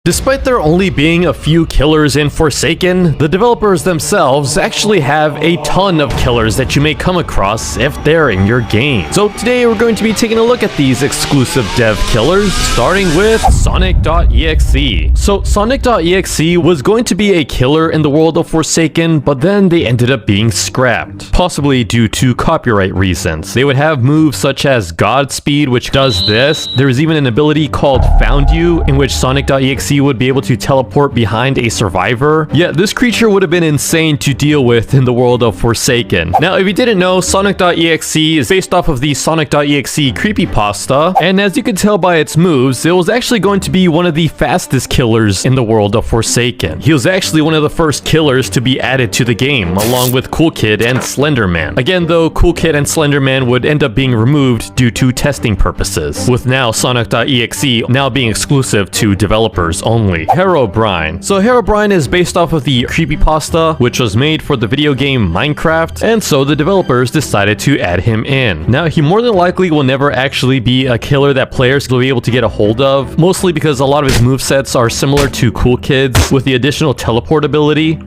Despite there only being a few killers in Forsaken, the developers themselves actually have a ton of killers that you may come across if they're in your game. So today we're going to be taking a look at these exclusive dev killers, starting with Sonic.exe. So Sonic.exe was going to be a killer in the world of Forsaken, but then they ended up being scrapped, possibly due to copyright reasons. They would have moves such as Godspeed, which does this. There is even an ability called Found You, in which Sonic.exe would be able to teleport behind a survivor. Yeah, this creature would have been insane to deal with in the world of Forsaken. Now, if you didn't know, Sonic.exe is based off of the Sonic.exe creepypasta, and as you can tell by its moves, it was actually going to be one of the fastest killers in the world of Forsaken. He was actually one of the first killers to be added to the game, along with Cool Kid and Slenderman. Again, though, Cool Kid and Slenderman would end up being removed due to testing purposes, with now Sonic.exe now being exclusive to developers only. Herobrine. So Herobrine is based off of the creepypasta, which was made for the video game Minecraft, and so the developers decided to add him in. Now, he more than likely will never actually be a killer that players will be able to get a hold of, mostly because a lot of his movesets are similar to Cool Kid's, with the additional teleport ability.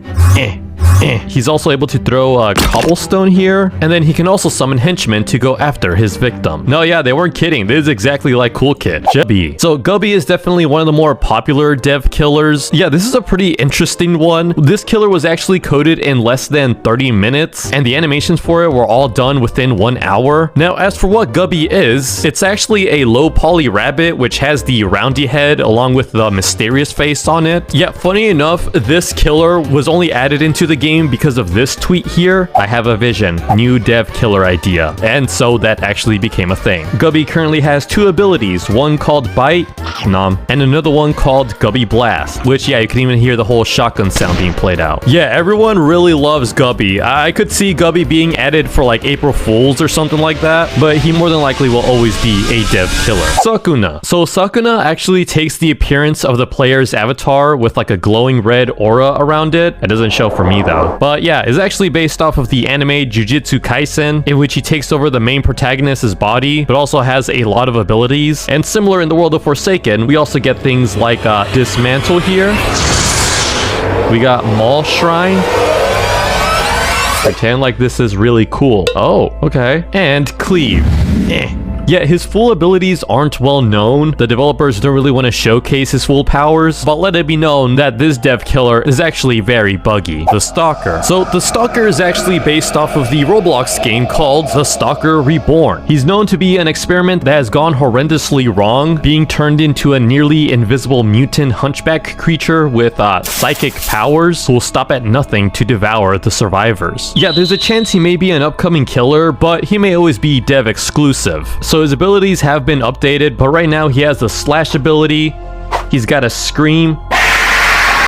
He's also able to throw a cobblestone here, and then he can also summon henchmen to go after his victim. No, yeah, they weren't kidding. This is exactly like Cool Kid. Gubby. So Gubby is definitely one of the more popular dev killers. Yeah, this is a pretty interesting one. This killer was actually coded in less than 30 minutes, and the animations for it were all done within 1 hour. Now, as for what Gubby is, it's actually a low poly rabbit, which has the roundy head along with the mysterious face on it. Yeah, funny enough, this killer was only added into the game because of this tweet here. I have a vision, new dev killer idea, and so that actually became a thing. Gubby currently has two abilities, one called Bite, nom, and another one called Gubby Blast, which, yeah, you can even hear the whole shotgun sound being played out. Yeah, everyone really loves Gubby. I could see Gubby being added for like April Fools or something like that, but he more than likely will always be a dev killer. Sukuna. So Sukuna actually takes the appearance of the player's avatar with like a glowing red aura around it. It doesn't show for me though. But yeah, it's actually based off of the anime Jujutsu Kaisen, in which he takes over the main protagonist's body, but also has a lot of abilities. And similar in the world of Forsaken, we also get things like Dismantle here. We got Maul Shrine. Pretend like this is really cool. Oh, okay. And Cleave. Yeah, his full abilities aren't well known. The developers don't really want to showcase his full powers, but let it be known that this dev killer is actually very buggy. The Stalker. So the Stalker is actually based off of the Roblox game called The Stalker Reborn. He's known to be an experiment that has gone horrendously wrong, being turned into a nearly invisible mutant hunchback creature with psychic powers who will stop at nothing to devour the survivors. Yeah, there's a chance he may be an upcoming killer, but he may always be dev exclusive. So his abilities have been updated, but right now he has the Slash ability, he's got a Scream,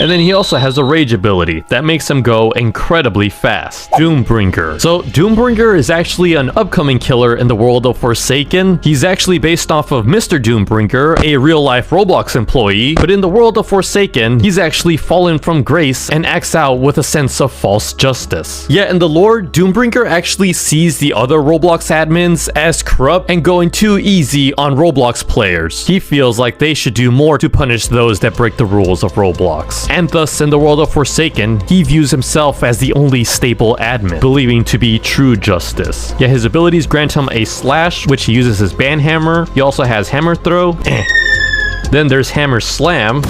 and then he also has a Rage ability that makes him go incredibly fast. Doombringer. So Doombringer is actually an upcoming killer in the world of Forsaken. He's actually based off of Mr. Doombringer, a real-life Roblox employee, but in the world of Forsaken, he's actually fallen from grace and acts out with a sense of false justice. Yeah, in the lore, Doombringer actually sees the other Roblox admins as corrupt and going too easy on Roblox players. He feels like they should do more to punish those that break the rules of Roblox. And thus, in the world of Forsaken, he views himself as the only stable admin, believing to be true justice. Yet his abilities grant him a Slash, which he uses as Banhammer. He also has Hammer Throw. Then there's Hammer Slam.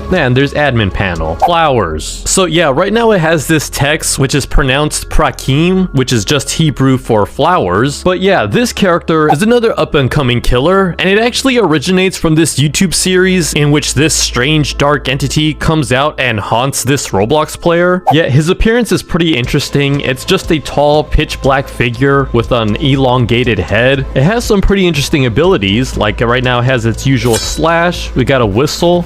Then there's Admin Panel. Flowers. So yeah, right now it has this text which is pronounced Prakim, which is just Hebrew for flowers. But yeah, this character is another up-and-coming killer, and it actually originates from this YouTube series in which this strange dark entity comes out and haunts this Roblox player. Yeah, his appearance is pretty interesting. It's just a tall, pitch black figure with an elongated head. It has some pretty interesting abilities, like right now it has its usual Slash, we got a Whistle,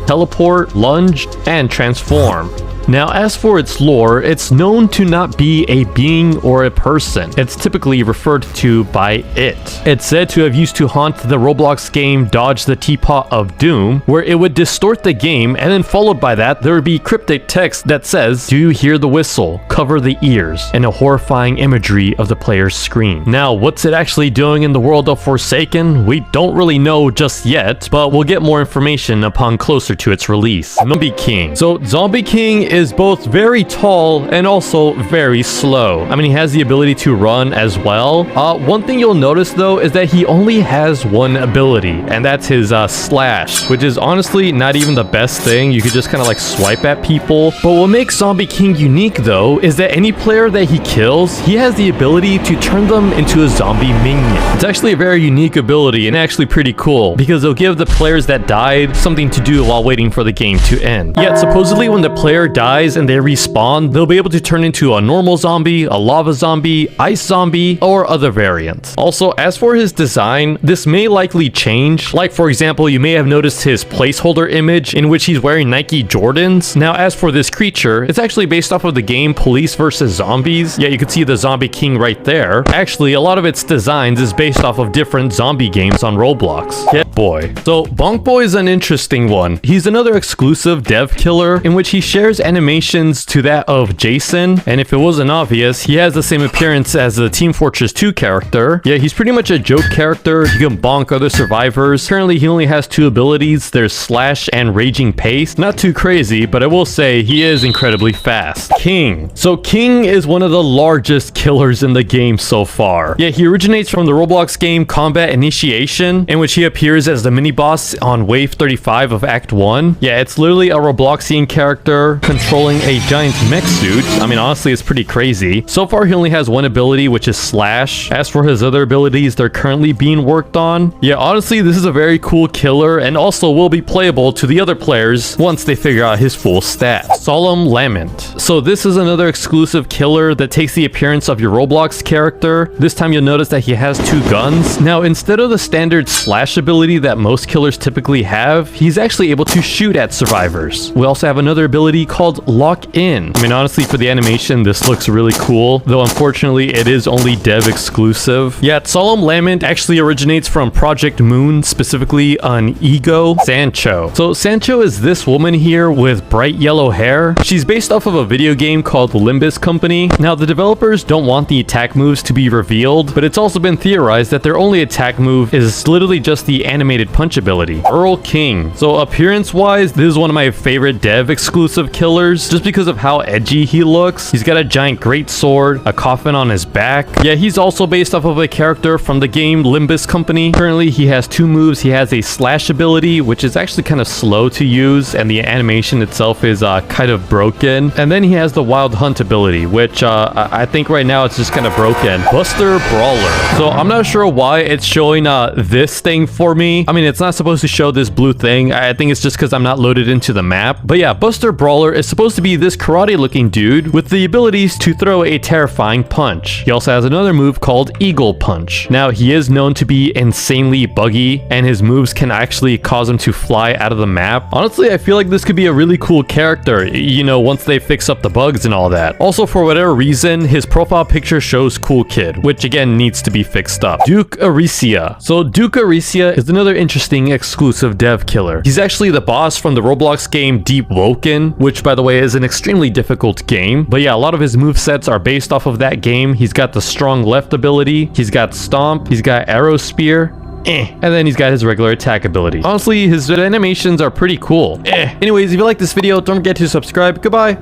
Teleport, Lunge, and Transform. Now, as for its lore, it's known to not be a being or a person. It's typically referred to by it. It's said to have used to haunt the Roblox game Dodge the Teapot of Doom, where it would distort the game, and then followed by that, there would be cryptic text that says, "Do you hear the whistle? Cover the ears," and a horrifying imagery of the player's screen. Now, what's it actually doing in the world of Forsaken? We don't really know just yet, but we'll get more information upon closer to its release. Zombie King. So, Zombie King is both very tall and also very slow. I mean, he has the ability to run as well. One thing you'll notice though is that he only has one ability, and that's his slash, which is honestly not even the best thing. You could just kind of like swipe at people. But what makes Zombie King unique though is that any player that he kills, he has the ability to turn them into a zombie minion. It's actually a very unique ability and actually pretty cool because it'll give the players that died something to do while waiting for the game to end. Yet supposedly when the player dies and they respawn, they'll be able to turn into a normal zombie, a lava zombie, ice zombie, or other variants. Also, as for his design, this may likely change. Like for example, you may have noticed his placeholder image in which he's wearing Nike Jordans. Now, as for this creature, it's actually based off of the game Police vs. Zombies. Yeah, you can see the Zombie King right there. Actually, a lot of its designs is based off of different zombie games on Roblox. Yeah, boy. So, Bonk Boy is an interesting one. He's another exclusive dev killer in which he shares animations to that of Jason, and if it wasn't obvious, he has the same appearance as the Team Fortress 2 character. Yeah, he's pretty much a joke character. You can bonk other survivors. Currently, he only has two abilities. There's Slash and Raging Pace. Not too crazy, but I will say he is incredibly fast. King. So King is one of the largest killers in the game so far. Yeah, he originates from the Roblox game Combat Initiation, in which he appears as the mini-boss on Wave 35 of Act 1. Yeah, it's literally a Robloxian character controlling a giant mech suit. I mean, honestly, it's pretty crazy. So far, he only has one ability, which is Slash. As for his other abilities, they're currently being worked on. Yeah, honestly, this is a very cool killer and also will be playable to the other players once they figure out his full stats. Solemn Lament. So this is another exclusive killer that takes the appearance of your Roblox character. This time you'll notice that he has two guns. Now, instead of the standard Slash ability that most killers typically have, he's actually able to shoot at survivors. We also have another ability called Lock In. I mean, honestly, for the animation, this looks really cool, though unfortunately it is only dev exclusive. Yet Solemn Lament actually originates from Project Moon, specifically on Ego Sancho. So Sancho is this woman here with bright yellow hair. She's based off of a video game called Limbus Company. Now, the developers don't want the attack moves to be revealed, but it's also been theorized that their only attack move is literally just the animated punch ability. Earl King. So appearance-wise, this is one of my favorite dev exclusive killers, just because of how edgy he looks. He's got a giant great sword, a coffin on his back. Yeah, he's also based off of a character from the game Limbus Company. Currently, he has two moves. He has a Slash ability, which is actually kind of slow to use, and the animation itself is kind of broken. And then he has the Wild Hunt ability, which I think right now it's just kind of broken. Buster Brawler. So I'm not sure why it's showing this thing for me. I mean, it's not supposed to show this blue thing. I think it's just because I'm not loaded into the map. But yeah, Buster Brawler is supposed to be this karate looking dude with the abilities to throw a terrifying punch. He also has another move called Eagle Punch. Now, he is known to be insanely buggy, and his moves can actually cause him to fly out of the map. Honestly, I feel like this could be a really cool character, you know, once they fix up the bugs and all that. Also, for whatever reason, his profile picture shows Cool Kid, which again needs to be fixed up. Duke Aricia. So Duke Aricia is another interesting exclusive dev killer. He's actually the boss from the Roblox game Deep Woken, which by the way is an extremely difficult game. But yeah, a lot of his movesets are based off of that game. He's got the strong left ability, he's got Stomp, he's got Arrow Spear, and then he's got his regular attack ability. Honestly, his animations are pretty cool. Anyways, if you like this video, don't forget to subscribe. Goodbye.